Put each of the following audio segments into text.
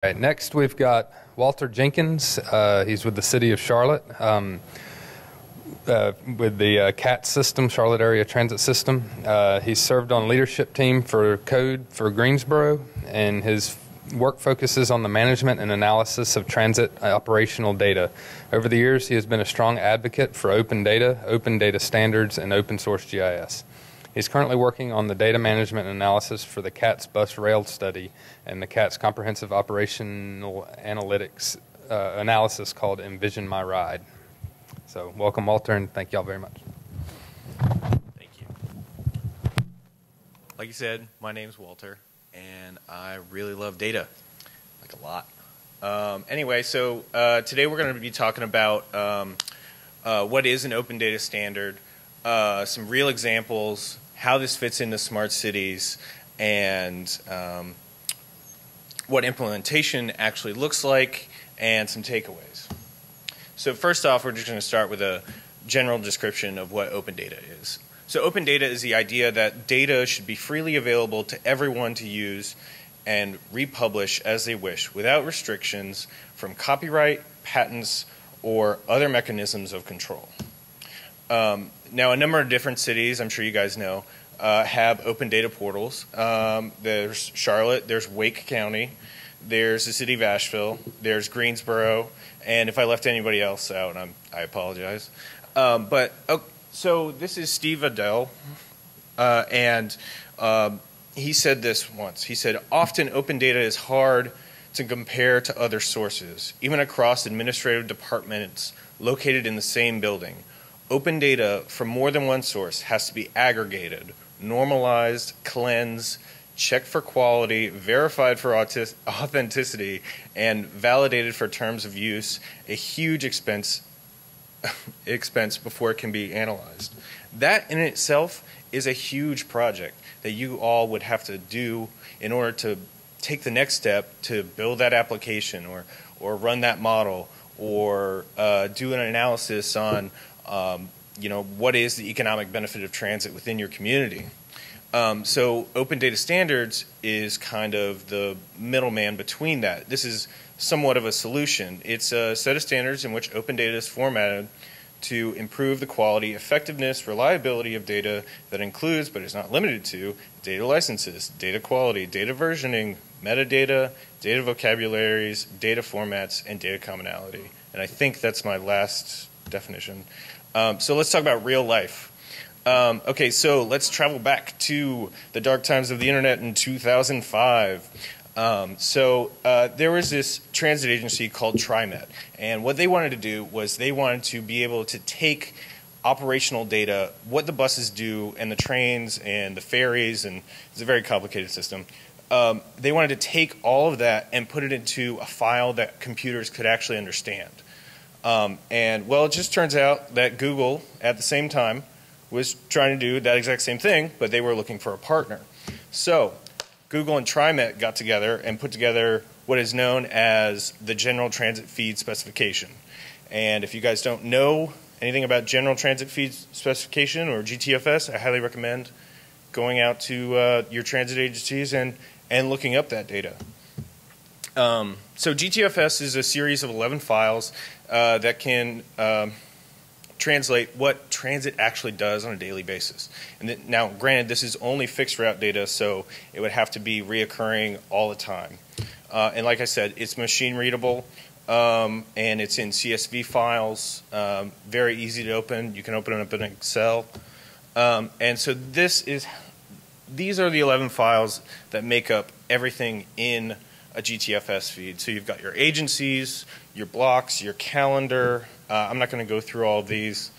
Right, next we've got Walter Jenkins. He's with the City of Charlotte, with the CAT system, Charlotte Area Transit System. He's served on leadership team for code for Greensboro, and his work focuses on the management and analysis of transit operational data. Over the years, he has been a strong advocate for open data standards, and open source GIS. He's currently working on the data management and analysis for the CAT's bus rail study and the CAT's comprehensive operational analytics analysis called Envision My Ride. So welcome, Walter, and thank you all very much. Thank you. Like you said, my name's Walter, and I really love data, like a lot. Anyway, so today we're going to be talking about what is an open data standard, some real examples, how this fits into smart cities, and what implementation actually looks like, and some takeaways. So first off, we're just going to start with a general description of what open data is. So open data is the idea that data should be freely available to everyone to use and republish as they wish without restrictions from copyright, patents, or other mechanisms of control. Now, a number of different cities, I'm sure you guys know, have open data portals. There's Charlotte, there's Wake County, there's the city of Asheville, there's Greensboro, and if I left anybody else out, I apologize. So this is Steve Adell, and he said this once. He said, "Often open data is hard to compare to other sources, even across administrative departments located in the same building. Open data from more than one source has to be aggregated, normalized, cleansed, checked for quality, verified for authenticity, and validated for terms of use, a huge expense before it can be analyzed." That in itself is a huge project that you all would have to do in order to take the next step to build that application or run that model or do an analysis on what is the economic benefit of transit within your community. So open data standards is kind of the middleman between that. This is somewhat of a solution. It's a set of standards in which open data is formatted to improve the quality, effectiveness, reliability of data that includes, but is not limited to, data licenses, data quality, data versioning, metadata, data vocabularies, data formats, and data commonality. And I think that's my last definition. So let's talk about real life. Okay, so let's travel back to the dark times of the internet in 2005. There was this transit agency called TriMet, and what they wanted to do was they wanted to be able to take operational data, what the buses do, and the trains, and the ferries, and it's a very complicated system. They wanted to take all of that and put it into a file that computers could actually understand. Well, it just turns out that Google, at the same time, was trying to do that exact same thing, but they were looking for a partner. So Google and TriMet got together and put together what is known as the General Transit Feed Specification. And if you guys don't know anything about General Transit Feed Specification, or GTFS, I highly recommend going out to your transit agencies and looking up that data. So GTFS is a series of 11 files that can translate what transit actually does on a daily basis. And now, granted, this is only fixed route data, so it would have to be reoccurring all the time. And like I said, it's machine readable, and it's in CSV files, very easy to open. You can open it up in Excel. And so these are the 11 files that make up everything in a GTFS feed. So you've got your agencies, your blocks, your calendar. I'm not going to go through all of these.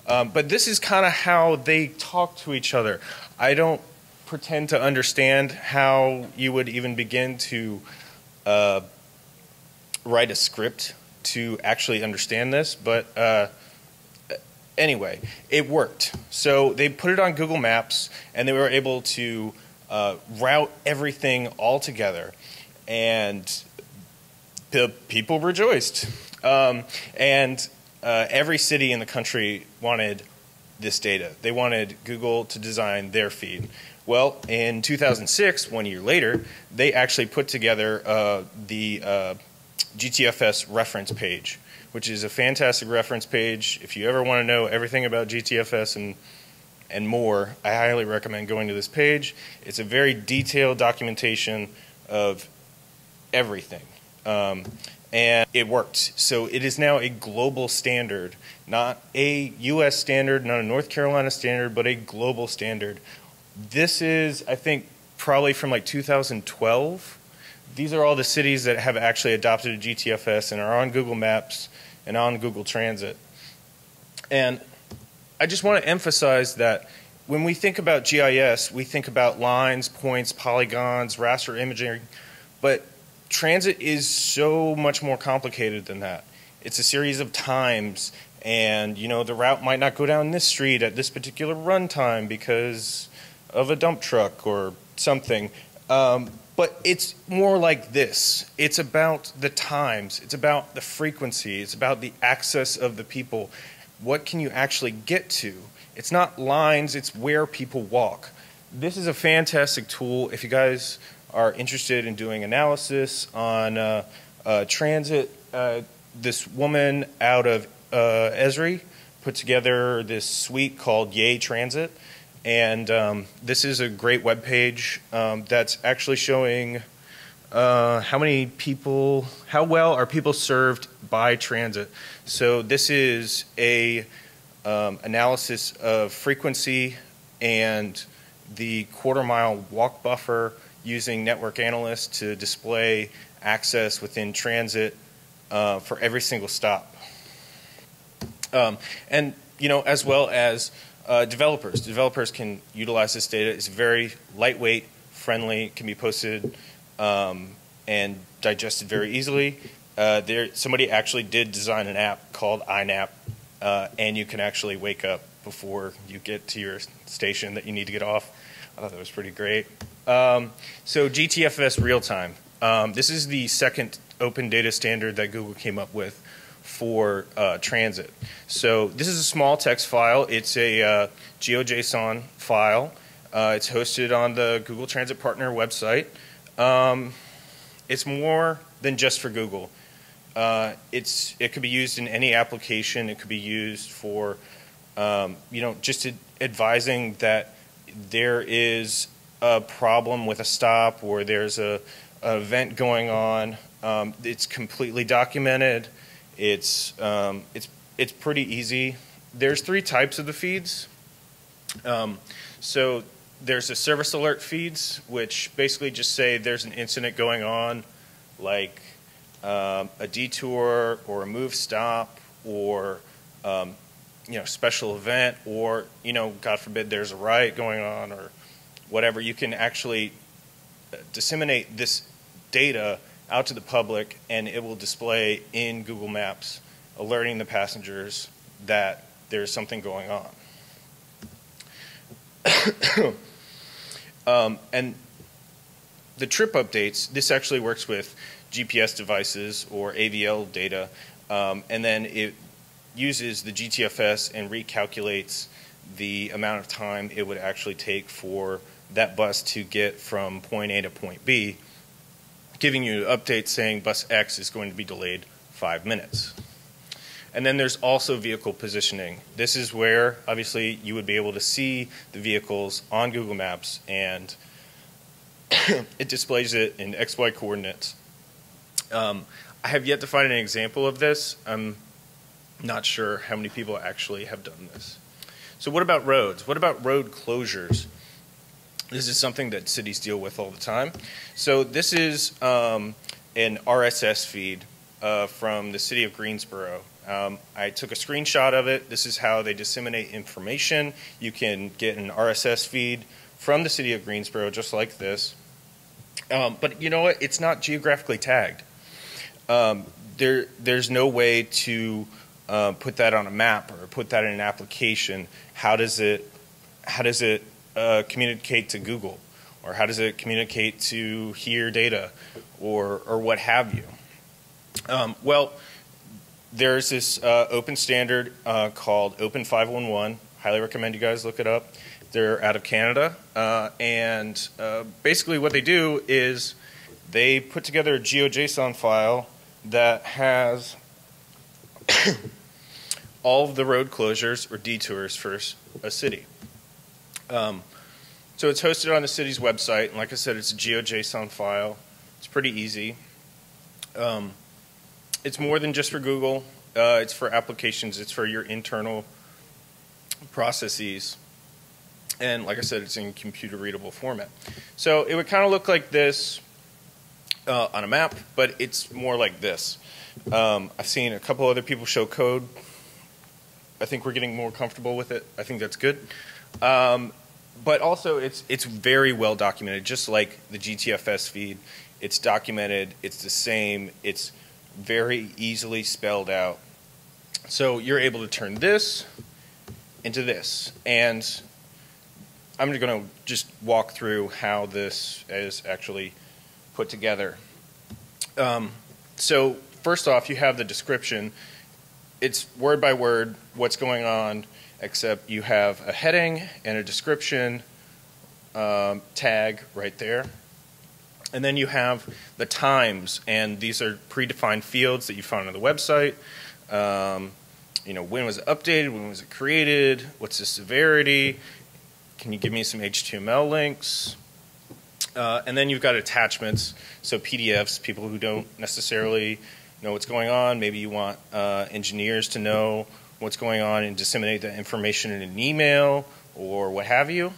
But this is kind of how they talk to each other. I don't pretend to understand how you would even begin to write a script to actually understand this. But anyway, it worked. So they put it on Google Maps, and they were able to route everything all together. And the people rejoiced. Every city in the country wanted this data. They wanted Google to design their feed. Well, in 2006, 1 year later, they actually put together the GTFS reference page, which is a fantastic reference page. If you ever want to know everything about GTFS and more, I highly recommend going to this page. It's a very detailed documentation of everything. And it worked. So it is now a global standard, not a U.S. standard, not a North Carolina standard, but a global standard. This is, I think, probably from like 2012. These are all the cities that have actually adopted a GTFS and are on Google Maps and on Google Transit. And I just want to emphasize that when we think about GIS, we think about lines, points, polygons, raster imaging, but transit is so much more complicated than that. It's a series of times, and you know, the route might not go down this street at this particular run time because of a dump truck or something. But it's more like this. It's about the times. It's about the frequency. It's about the access of the people. What can you actually get to? It's not lines, it's where people walk. This is a fantastic tool if you guys are interested in doing analysis on transit. This woman out of Esri put together this suite called Yay Transit. And this is a great web page that's actually showing how well are people served by transit. So this is a analysis of frequency and the quarter-mile walk buffer using network analysts to display access within transit for every single stop. And you know, as well as developers. Developers can utilize this data. It's very lightweight, friendly, can be posted and digested very easily. Somebody actually did design an app called iNap, and you can actually wake up before you get to your station that you need to get off. I thought that was pretty great. So GTFS RealTime. This is the second open data standard that Google came up with for transit. So this is a small text file. It's a GeoJSON file. It's hosted on the Google Transit Partner website. It's more than just for Google. It could be used in any application. It could be used for you know, just advising that there is a problem with a stop or there's an event going on. It's completely documented. It's pretty easy. There's 3 types of the feeds. So there's the service alert feeds, which basically just say there's an incident going on, like a detour or a move stop or you know, special event, or you know, God forbid there's a riot going on or whatever. You can actually disseminate this data out to the public, and it will display in Google Maps, alerting the passengers that there's something going on. And the trip updates, this actually works with GPS devices or AVL data, and then it uses the GTFS and recalculates the amount of time it would actually take for that bus to get from point A to point B, giving you an update saying bus X is going to be delayed 5 minutes. And then there's also vehicle positioning. This is where, obviously, you would be able to see the vehicles on Google Maps, and it displays it in XY coordinates. I have yet to find an example of this. I'm not sure how many people actually have done this. So what about roads? What about road closures? This is something that cities deal with all the time. So this is an RSS feed from the city of Greensboro. I took a screenshot of it. This is how they disseminate information. You can get an RSS feed from the city of Greensboro just like this. But you know what? It's not geographically tagged. There's no way to put that on a map or put that in an application. How does it communicate to Google, or how does it communicate to HERE data, or what have you? Well, there's this open standard called Open 511. Highly recommend you guys look it up. They're out of Canada, and basically what they do is they put together a GeoJSON file that has all of the road closures or detours for a city. So it's hosted on the city's website, and like I said, it's a GeoJSON file. It's pretty easy. It's more than just for Google. It's for applications. It's for your internal processes. And like I said, it's in computer-readable format. So it would kind of look like this on a map, but it's more like this. I've seen a couple other people show code. I think we're getting more comfortable with it. I think that's good. But also, it's very well documented, just like the GTFS feed. It's documented. It's the same. It's very easily spelled out. So you're able to turn this into this. And I'm going to just walk through how this is actually put together. So first off, you have the description. It's word by word what's going on, except you have a heading and a description tag right there. And then you have the times, and these are predefined fields that you found on the website. You know, when was it updated, when was it created, what's the severity, can you give me some HTML links? And then you've got attachments, so PDFs, people who don't necessarily know what's going on. Maybe you want engineers to know what's going on and disseminate that information in an email or what have you.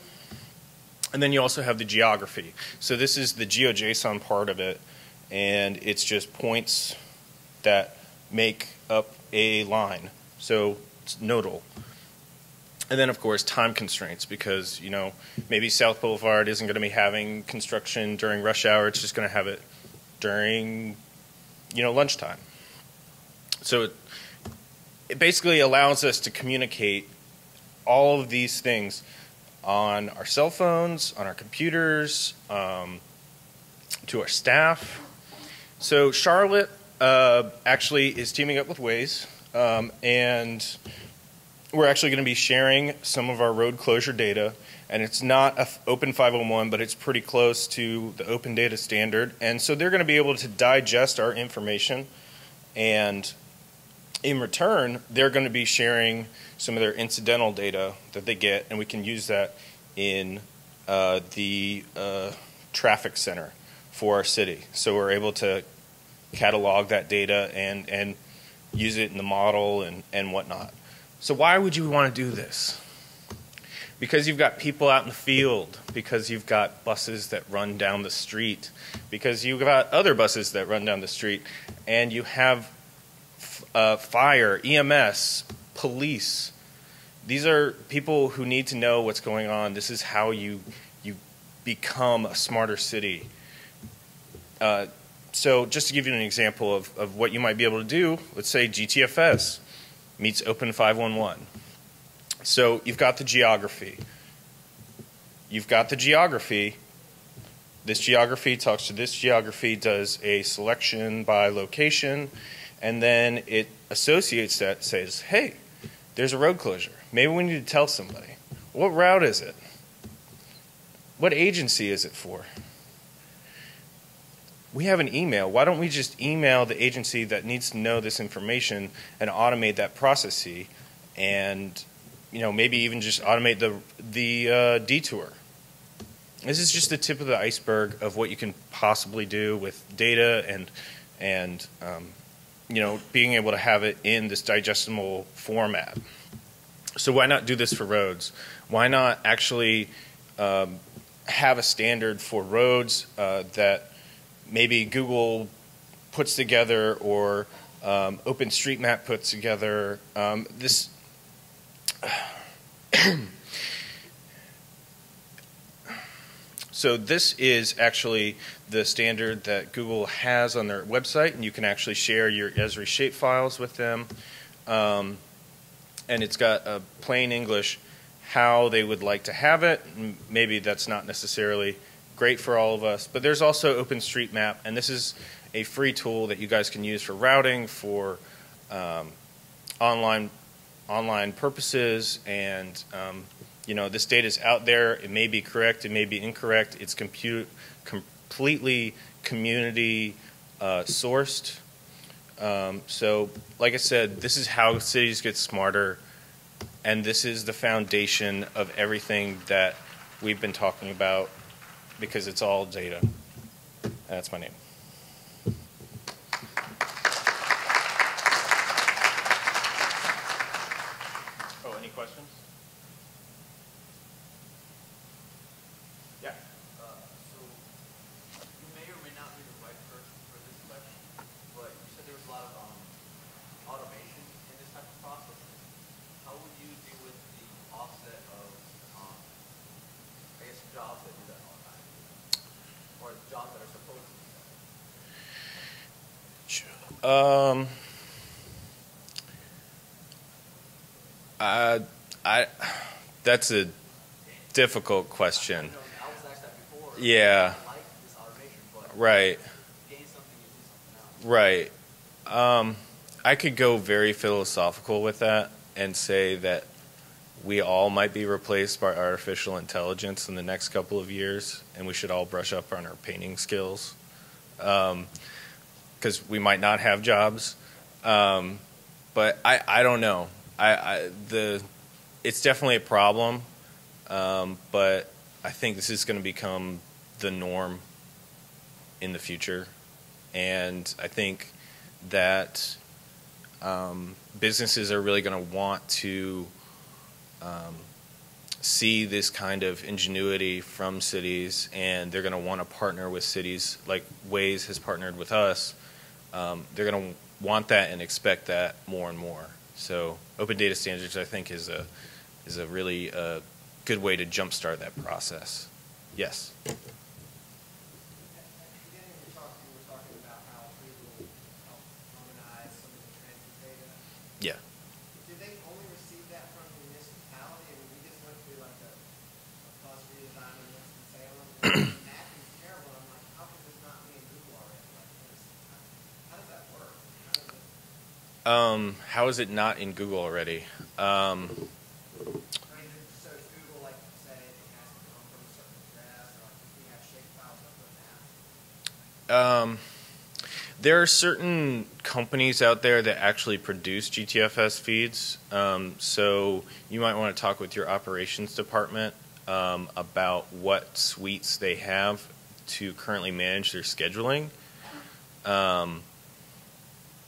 And then you also have the geography. So this is the GeoJSON part of it, and it's just points that make up a line. So it's nodal. And then, of course, time constraints, because, you know, maybe South Boulevard isn't going to be having construction during rush hour. It's just going to have it during, you know, lunchtime. So it basically allows us to communicate all of these things on our cell phones, on our computers, to our staff. So Charlotte actually is teaming up with Waze, and we're actually going to be sharing some of our road closure data, and it's not a Open 501, but it's pretty close to the Open Data Standard. And so they're going to be able to digest our information, and in return, they're going to be sharing some of their incidental data that they get, and we can use that in the traffic center for our city. So we're able to catalog that data and use it in the model and whatnot. So why would you want to do this? Because you've got people out in the field, because you've got buses that run down the street, because you've got other buses that run down the street, and you have fire, EMS, police. These are people who need to know what's going on. This is how you become a smarter city. So just to give you an example of what you might be able to do, let's say GTFS meets Open 511. So you've got the geography. You've got the geography. This geography talks to this geography, does a selection by location, and then it associates that, says, hey, there's a road closure. Maybe we need to tell somebody. What route is it? What agency is it for? We have an email. Why don't we just email the agency that needs to know this information and automate that process, and, you know, maybe even just automate the detour. This is just the tip of the iceberg of what you can possibly do with data and you know, being able to have it in this digestible format. So why not do this for roads? Why not actually have a standard for roads that maybe Google puts together, or OpenStreetMap puts together? So this is actually the standard that Google has on their website, and you can actually share your Esri shape files with them. And it's got a plain English how they would like to have it. Maybe that's not necessarily great for all of us, but there's also OpenStreetMap, and this is a free tool that you guys can use for routing, for online purposes, and this data is out there. It may be correct. It may be incorrect. It's completely community sourced. So, like I said, this is how cities get smarter, and this is the foundation of everything that we've been talking about, because it's all data. That's my name. Oh, any questions? Yeah. So you may or may not be the right person for this question, but you said there was a lot of automation in this type of process. How would you deal with the offset of, I guess, jobs that do that all the time, or jobs that are supposed to do that? That's a difficult question. I was asked that before. Yeah. I like this automation, but Right. you gain something, you do something else. Right. I could go very philosophical with that and say that we all might be replaced by artificial intelligence in the next couple of years, and we should all brush up on our painting skills, because we might not have jobs. But I don't know. It's definitely a problem, but I think this is going to become the norm in the future, and I think that businesses are really going to want to see this kind of ingenuity from cities, and they're going to want to partner with cities like Waze has partnered with us. They're going to want that and expect that more and more. So open data standards, I think, is a really good way to jumpstart that process. Yes. At the beginning of your talk, you were talking about how Google helped harmonize some of the transit data. Yeah. Do they only receive that from the municipality? I mean, we just went through like a bus redesign in Winston-Salem. The map is terrible. I'm like, how could this not be in Google already? Like, how does that work? How is it not in Google already? I mean, so is Google, like, say it has to come from a certain address, or like, we have shape files up with maps? There are certain companies out there that actually produce GTFS feeds. So you might want to talk with your operations department about what suites they have to currently manage their scheduling.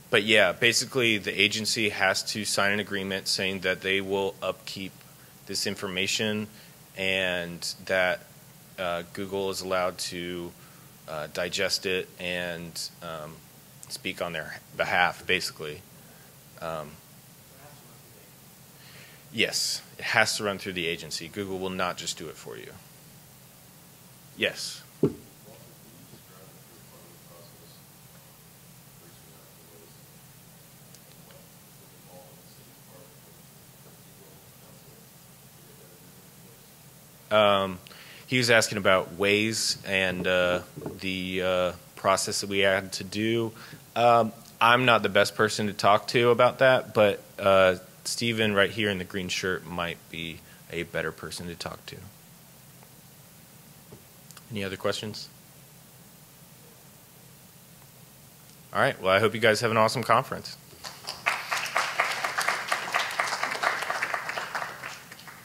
But yeah, basically the agency has to sign an agreement saying that they will upkeep this information, and that Google is allowed to digest it and speak on their behalf, basically. Yes, it has to run through the agency. Google will not just do it for you. Yes. He was asking about Waze and the process that we had to do. I'm not the best person to talk to about that, but Steven right here in the green shirt might be a better person to talk to. Any other questions? All right, well, I hope you guys have an awesome conference.